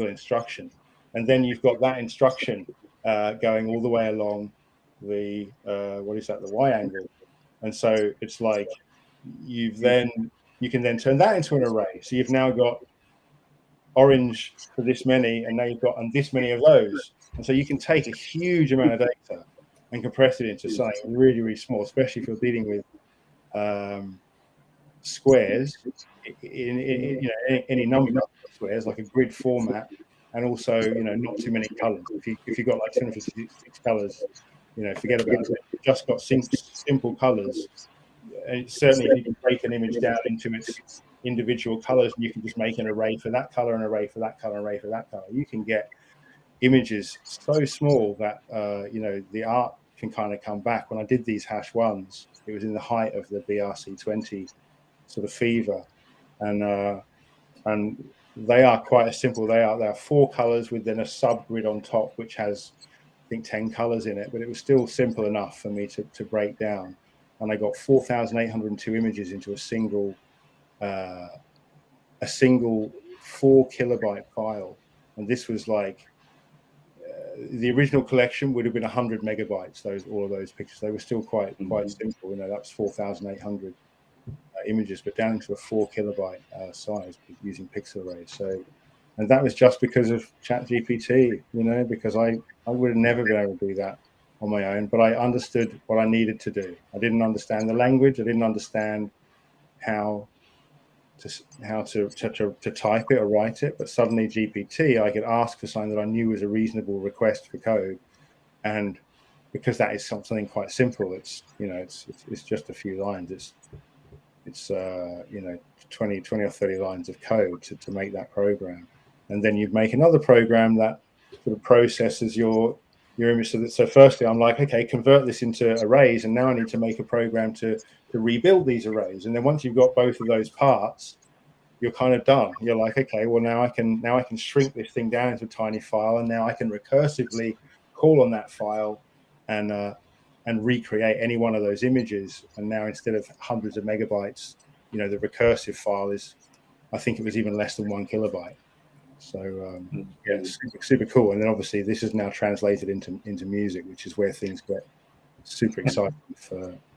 instruction. And then you've got that instruction going all the way along the what is that, the Y angle. And so it's like you can then turn that into an array. So you've now got orange for this many, and now you've got this many of those. And so you can take a huge amount of data and compress it into something really, really small, especially if you're dealing with squares in you know, any number of squares, like a grid format, and also, you know, not too many colors. If you've got like 256 colors, you know, forget about it. You've just got simple colors. And certainly, if you can break an image down into its individual colors, and you can just make an array for that color, an array for that color, an array for that color, you can get images so small that you know, the art can kind of come back. When I did these hash ones, it was in the height of the BRC20 sort of fever, and they are quite a simple. They are 4 colors with then a subgrid on top, which has, I think, 10 colors in it, but it was still simple enough for me to break down. And I got 4,802 images into a single 4 kilobyte file. And this was like the original collection would have been 100 megabytes. All of those pictures, they were still quite simple. You know, that's 4,800 images, but down into a 4 kilobyte size using pixel arrays. So, and that was just because of ChatGPT. You know, because I would have never been able to do that on my own, but I understood what I needed to do. I didn't understand the language. I didn't understand how to type it or write it. But suddenly GPT, I could ask for something that I knew was a reasonable request for code, and because that is something quite simple, it's, you know, it's just a few lines. It's you know, 20 or 30 lines of code to make that program, and then you make another program that sort of processes your image. So firstly, I'm like, okay, convert this into arrays, and now I need to make a program to rebuild these arrays. And then once you've got both of those parts, you're kind of done. You're like, okay, well, now I can shrink this thing down into a tiny file, and now I can recursively call on that file and recreate any one of those images. And now, instead of hundreds of megabytes, you know, the recursive file is, I think it was even less than 1 kilobyte. So yeah, it's super cool. And then obviously this is now translated into music, which is where things get super exciting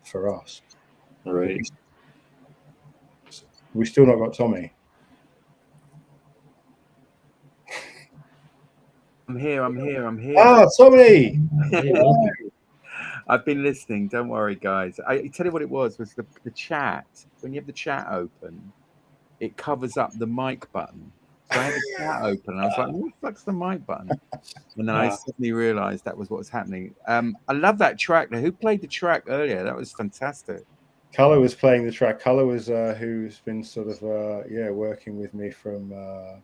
for us. All right. We still not got Tommy. I'm here. Ah, Tommy! I've been listening. Don't worry, guys. I tell you what it was the chat. When you have the chat open, it covers up the mic button. So I had the chat open, and I was like, what the fuck's the mic button? And then I suddenly realized that was what was happening. I love that track. Who played the track earlier? That was fantastic. Color was playing the track. Color was who's been sort of working with me from the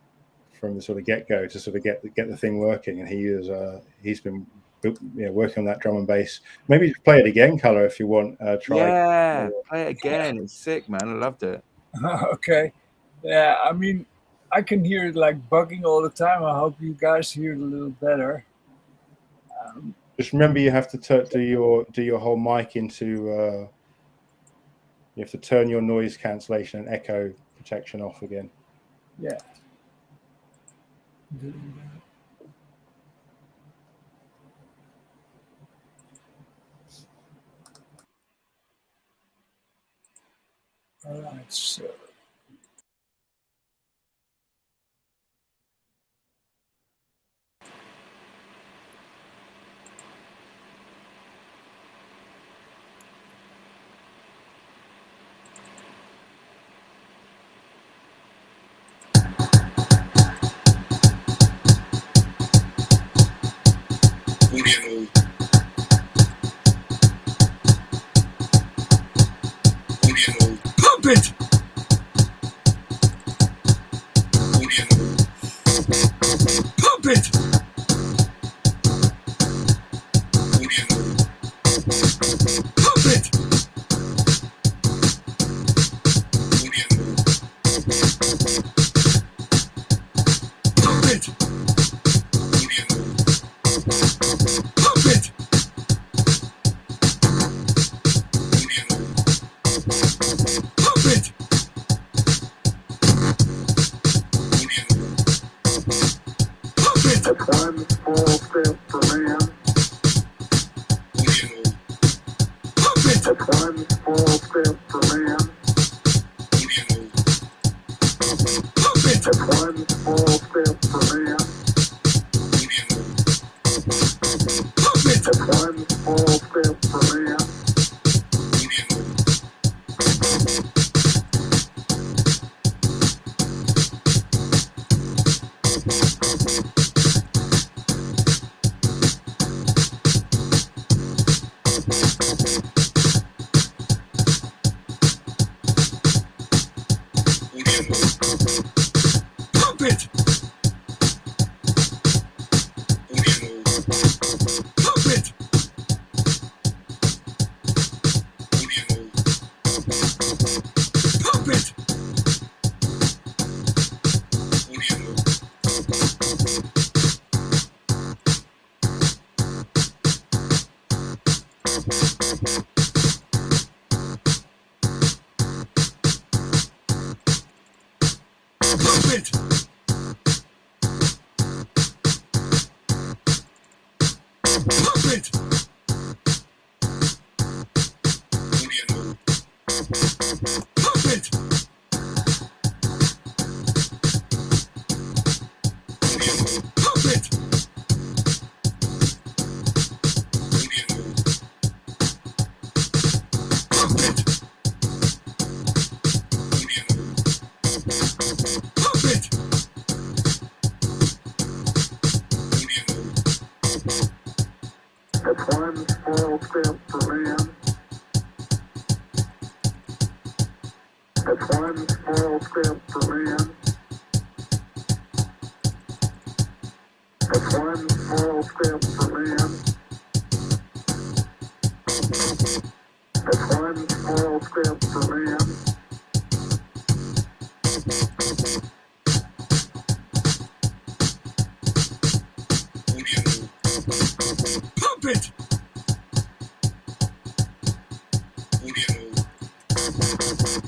sort of get-go to sort of get the thing working, and he's been working on that drum and bass. Maybe play it again, Color, if you want. Play it again. It's sick, man. I loved it. Okay. Yeah, I mean, I can hear it like bugging all the time. I hope you guys hear it a little better. Just remember, you have to do your whole mic into. You have to turn your noise cancellation and echo protection off again. Yeah. All right, so. Pump it! one small step for man. That's one small step for man. That's one small step for man. That's one small step for man. That's one small step for man. That's one small step for man. That's one small step for man. That's one small step for man. Pump it!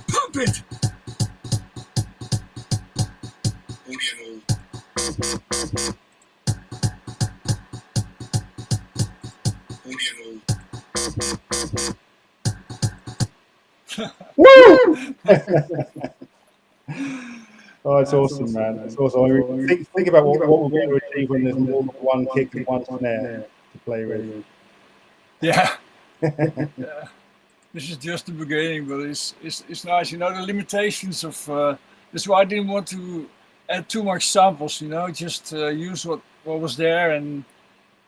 Pump it! Oh, it's awesome, man. It's awesome. I mean, think about what we'll be able to achieve when there's more than one kick and one snare to play with. Yeah. Yeah. This is just the beginning, but it's nice. You know, the limitations of that's why I didn't want to add too much samples, you know, just use what was there and,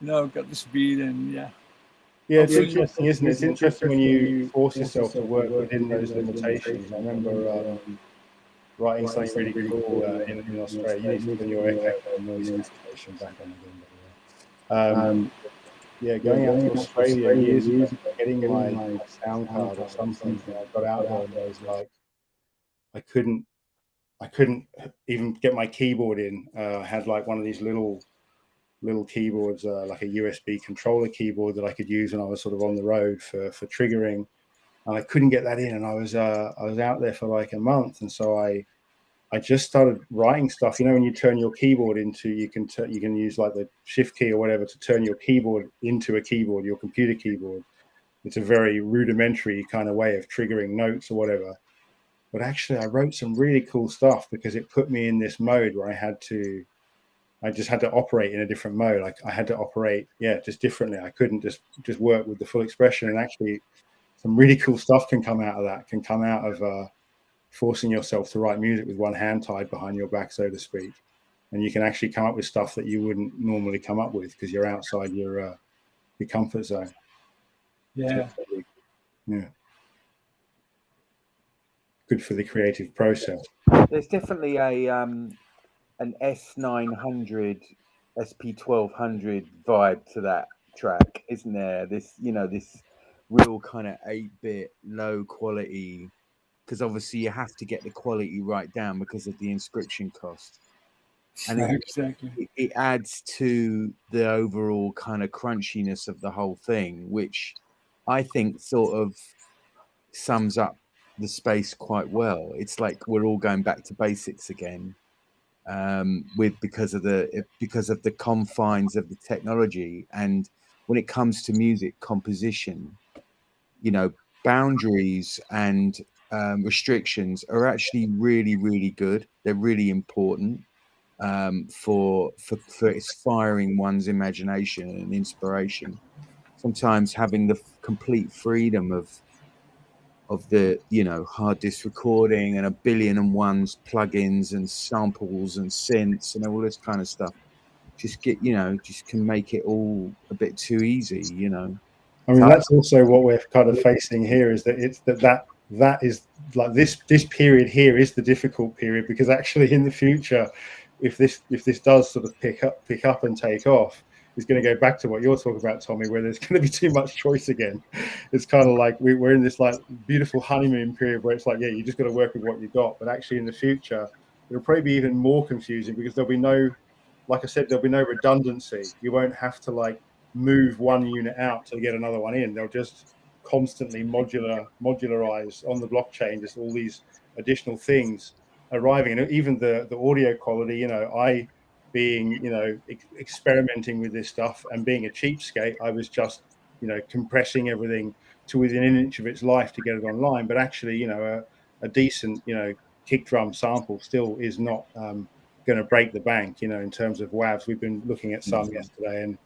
you know, got this beat and yeah. Yeah, it's interesting, isn't it? It's interesting when you force yourself to work within those limitations. I remember writing something really cool in Australia. You need to put your echo noise cancellation back on again. Yeah, going out to Australia years ago, getting my sound card or something, I got out there and I was like, I couldn't even get my keyboard in. I had like one of these little keyboards, like a USB controller keyboard that I could use when I was sort of on the road for triggering, and I couldn't get that in. And I was out there for like a month, and so I just started writing stuff. You know, when you turn your keyboard into, you can use like the shift key or whatever to turn your keyboard into a keyboard, your computer keyboard. It's a very rudimentary kind of way of triggering notes or whatever. But actually, I wrote some really cool stuff because it put me in this mode where I just had to operate in a different mode. Like I had to operate, just differently. I couldn't just work with the full expression. And actually, some really cool stuff can come out of that. Can come out of forcing yourself to write music with one hand tied behind your back, so to speak. And you can actually come up with stuff that you wouldn't normally come up with because you're outside your comfort zone. Yeah. So, yeah. Good for the creative process. There's definitely an S900, SP1200 vibe to that track, isn't there? This, you know, this real kind of 8-bit low quality, because obviously you have to get the quality right down because of the inscription cost. And exactly. it adds to the overall kind of crunchiness of the whole thing, which I think sort of sums up the space quite well. It's like we're all going back to basics again. because of the confines of the technology. And when it comes to music composition, you know, boundaries and restrictions are actually really, really good. They're really important for inspiring one's imagination and inspiration. Sometimes having the complete freedom of the, you know, hard disk recording and 1,000,000,001 plugins and samples and synths and all this kind of stuff just can make it all a bit too easy, you know. I mean, that's also what we're kind of facing here, is that it's that is like this period here is the difficult period, because actually in the future, if this does sort of pick up and take off, it's going to go back to what you're talking about, Tommy, where there's going to be too much choice again. It's kind of like we're in this like beautiful honeymoon period where it's like, yeah, you just got to work with what you got. But actually in the future, it'll probably be even more confusing, because there'll be no, like I said, there'll be no redundancy. You won't have to like move one unit out to get another one in. They'll just constantly modularize on the blockchain, just all these additional things arriving. And even the audio quality, you know, I being, you know, experimenting with this stuff and being a cheapskate, I was just, you know, compressing everything to within an inch of its life to get it online. But actually, you know, a decent, you know, kick drum sample still is not going to break the bank, you know, in terms of WAVs. We've been looking at some yesterday, and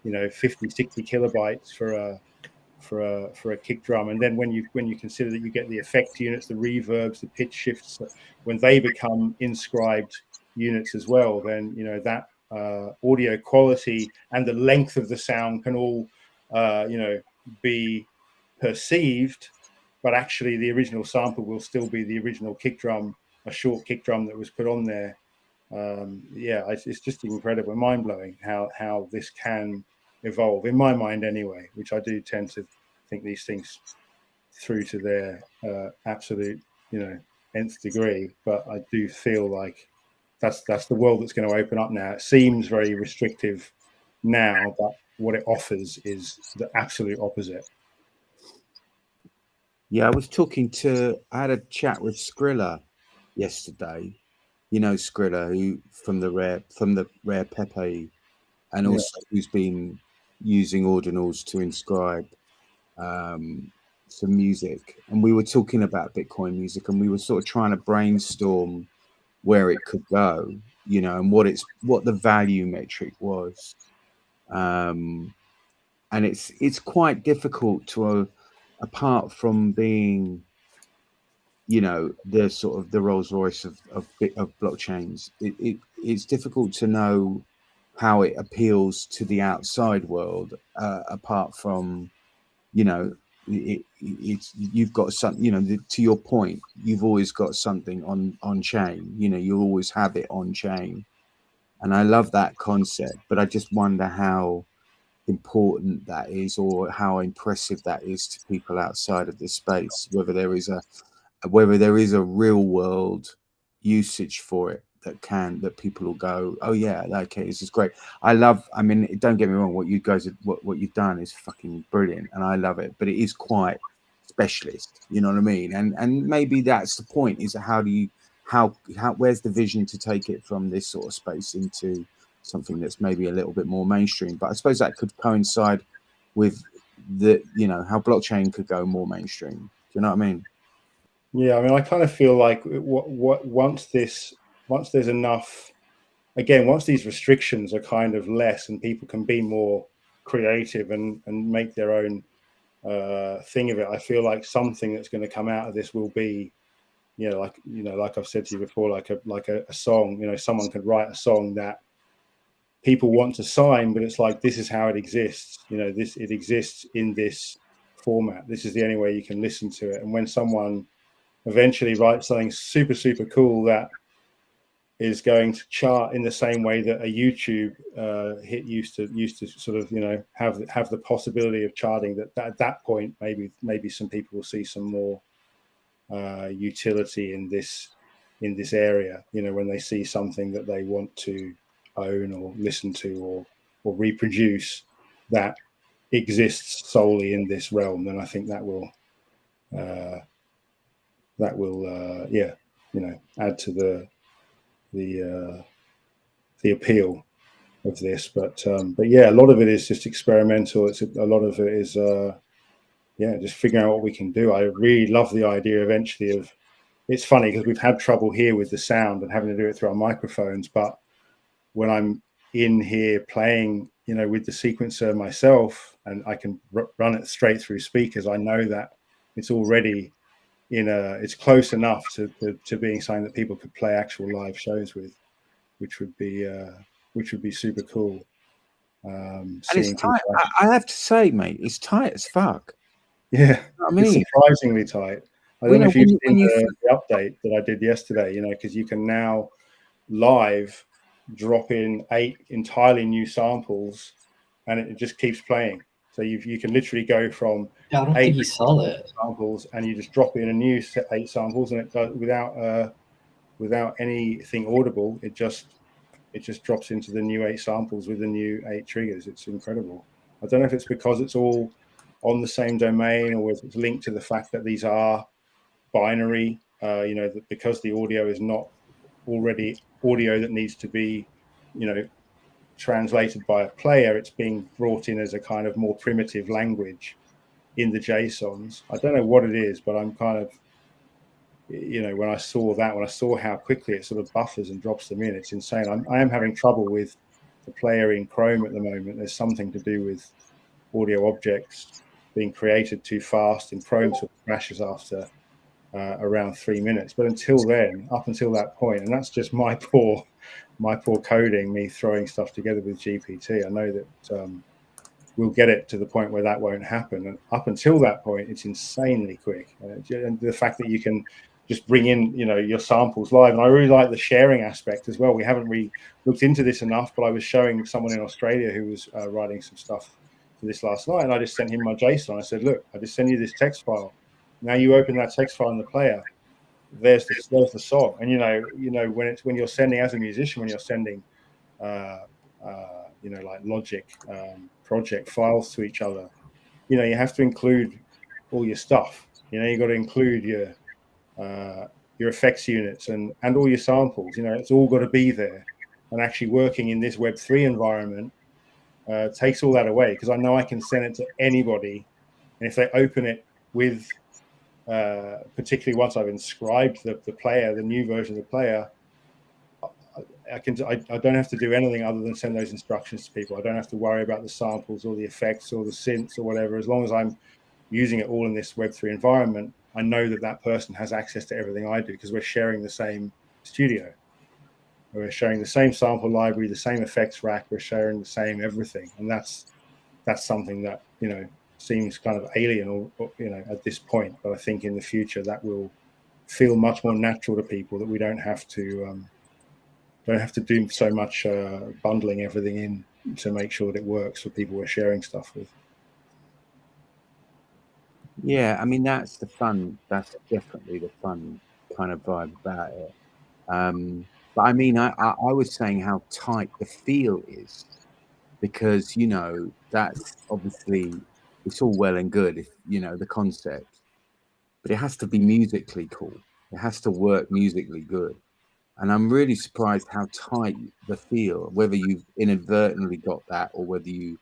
you know, 50-60 kilobytes for a kick drum. And then when you consider that you get the effect units, the reverbs, the pitch shifts, when they become inscribed units as well, then you know that audio quality and the length of the sound can all you know, be perceived, but actually the original sample will still be the original kick drum, a short kick drum that was put on there. Yeah, it's just incredible, mind-blowing how this can evolve, in my mind anyway, which I do tend to think these things through to their absolute, you know, nth degree. But I do feel like that's the world that's going to open up now. It seems very restrictive now, but what it offers is the absolute opposite. Yeah, I had a chat with Skrilla yesterday. You know Skrilla, who from the Rare Pepe, and also who's been using Ordinals to inscribe some music. And we were talking about Bitcoin music, and we were sort of trying to brainstorm where it could go, you know, and what the value metric was. And it's quite difficult to, apart from being, you know, the sort of the Rolls Royce of blockchains, it's difficult to know how it appeals to the outside world, apart from, you know, you've got something, you know, to your point, you've always got something on chain, you know, you always have it on chain. And I love that concept, but I just wonder how important that is, or how impressive that is to people outside of this space, whether there is a real world usage for it that people will go, oh yeah, okay, this is great. I mean, don't get me wrong, what you guys what you've done is fucking brilliant, and I love it, but it is quite specialist, you know what I mean? And maybe that's the point, is how where's the vision to take it from this sort of space into something that's maybe a little bit more mainstream? But I suppose that could coincide with the, you know, how blockchain could go more mainstream. Do you know what I mean? Yeah, I mean, I kind of feel like once there's enough, again, once these restrictions are kind of less and people can be more creative and make their own thing of it, I feel like something that's going to come out of this will be, like I've said to you before, like a song. You know, someone could write a song that people want to sign, but it's like, this is how it exists. You know, it exists in this format. This is the only way you can listen to it. And when someone eventually writes something super, super cool that is going to chart in the same way that a YouTube hit used to sort of, you know, have the possibility of charting, that at that point maybe some people will see some more utility in this area, you know, when they see something that they want to own or listen to or reproduce that exists solely in this realm. Then I think that will yeah, you know, add to the appeal of this. But yeah, a lot of it is just experimental. A lot of it is just figuring out what we can do. I really love the idea eventually of. It's funny because we've had trouble here with the sound and having to do it through our microphones, but when I'm in here playing, with the sequencer myself, and I can run it straight through speakers, I know that it's already it's close enough to being something that people could play actual live shows with, which would be super cool. And it's tight. I have to say, mate, it's tight as fuck. Yeah, you know what I mean? It's surprisingly tight. I don't know if you've seen the update that I did yesterday, because you can now live drop in 8 entirely new samples and it just keeps playing. So you can literally go from I don't think you saw that samples and you just drop in a new 8 samples and it does without anything audible. It just drops into the new 8 samples with the new 8 triggers. It's incredible. I don't know if it's because it's all on the same domain or if it's linked to the fact that these are binary, that because the audio is not already audio that needs to be, translated by a player, it's being brought in as a kind of more primitive language in the JSONs. I don't know what it is, but I'm kind of, when I saw how quickly it sort of buffers and drops them in, it's insane. I am having trouble with the player in Chrome at the moment. There's something to do with audio objects being created too fast, and Chrome sort of crashes after around 3 minutes. But until then, up until that point, and that's just my poor coding, me throwing stuff together with GPT, I know that we'll get it to the point where that won't happen. And up until that point, it's insanely quick. And the fact that you can just bring in, your samples live. And I really like the sharing aspect as well. We haven't really looked into this enough, but I was showing someone in Australia who was writing some stuff for this last night, and I just sent him my JSON. I said, look, I just send you this text file. Now you open that text file in the player. There's the song, and when you're sending as a musician, when you're sending, like Logic project files to each other, you have to include all your stuff. You got to include your effects units and all your samples. It's all got to be there. And actually working in this Web3 environment takes all that away, because I know I can send it to anybody, and if they open it with particularly once I've inscribed the player, the new version of the player, I don't have to do anything other than send those instructions to people. I don't have to worry about the samples or the effects or the synths or whatever. As long as I'm using it all in this Web3 environment, I know that person has access to everything I do, because we're sharing the same studio. We're sharing the same sample library, the same effects rack. We're sharing the same everything, and that's something that seems kind of alien, or at this point. But I think in the future that will feel much more natural to people, that we don't have to do so much bundling everything in to make sure that it works for people we're sharing stuff with. Yeah, I mean, that's the fun. That's definitely the fun kind of vibe about it. But I mean, I was saying how tight the feel is, because that's obviously, it's all well and good if the concept, but it has to be musically cool. It has to work musically good. And I'm really surprised how tight the feel, whether you've inadvertently got that or whether you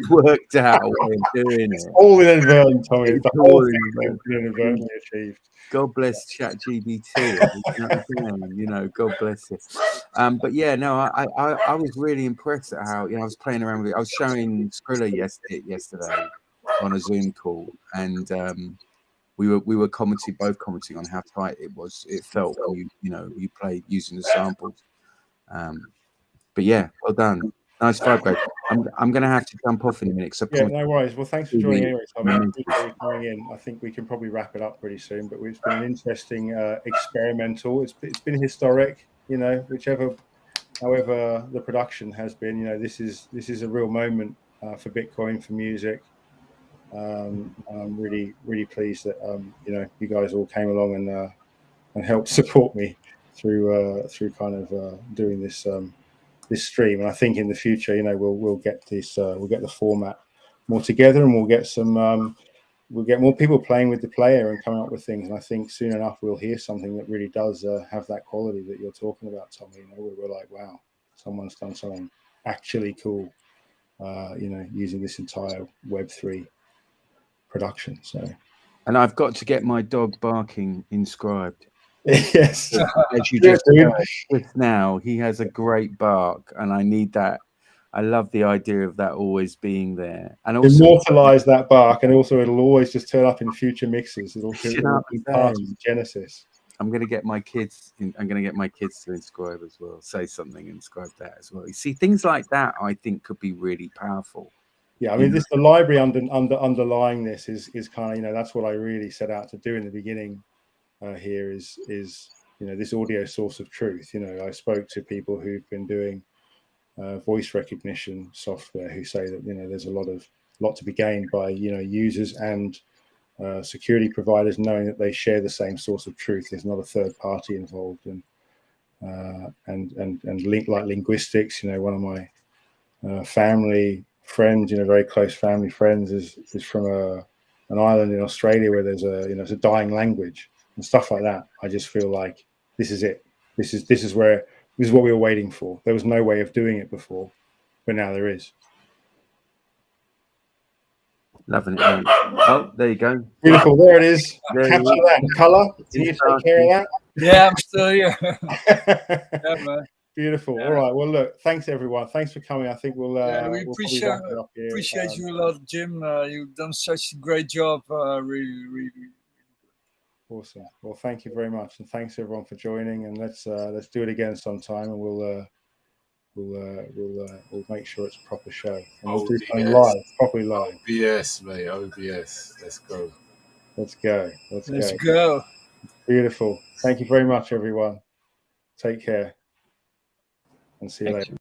worked out a way of doing it. All inadvertent, Tommy. It's the whole thing inadvertently achieved. God bless ChatGPT. God bless it. But yeah, no, I was really impressed at how I was playing around with it. I was showing Skrilla yesterday on a Zoom call, and we were both commenting on how tight it felt when you played using the samples. But yeah, well done. Nice vibe, guys. I'm going to have to jump off in a minute. Yeah, no worries. Well, thanks for joining anyway, Tommy. Coming in. I think we can probably wrap it up pretty soon, but it's been an interesting experimental. It's been historic, however the production has been. This is a real moment for Bitcoin, for music. I'm really, really pleased that you guys all came along and helped support me through kind of doing this stream. And I think in the future, we'll get this, we'll get the format more together, and we'll get some we'll get more people playing with the player and coming up with things. And I think soon enough we'll hear something that really does have that quality that you're talking about, Tommy. You know, where we're like, wow, someone's done something actually cool. You know, using this entire Web3 production. So, and I've got to get my dog barking inscribed. Yes, as you just heard just now, he has a great bark, and I need that. I love the idea of that always being there, and also immortalize that bark, and also it'll always just turn up in future mixes. It'll be part of Genesis. I'm going to get my kids. I'm going to get my kids to inscribe as well. Say something, inscribe that as well. You see, things like that, I think, could be really powerful. Yeah, I mean, the library underlying this is kind of, you know, that's what I really set out to do in the beginning. Here is you know, this audio source of truth. You know, I spoke to people who've been doing voice recognition software who say that, you know, there's a lot to be gained by, you know, users and security providers knowing that they share the same source of truth. There's not a third party involved, and like linguistics. You know, one of my family friends, you know, very close family friends, is from an island in Australia where there's it's a dying language and stuff like that. I just feel like this is it. This is what we were waiting for. There was no way of doing it before, but now there is. Loving it. Oh, there you go. Beautiful. There it is. Capture that color. Can you take care of that? Yeah, I'm still here. Yeah, man. Beautiful. All right. Well, look. Thanks everyone. Thanks for coming. I think we appreciate you a lot, Jim. You've done such a great job. Really. Awesome. Well, thank you very much, and thanks everyone for joining. And let's do it again sometime, and we'll make sure it's a proper show. And we'll do something live, properly live. OBS, mate. OBS. Let's go. Let's go. Let's go. Beautiful. Thank you very much, everyone. Take care, and see you later.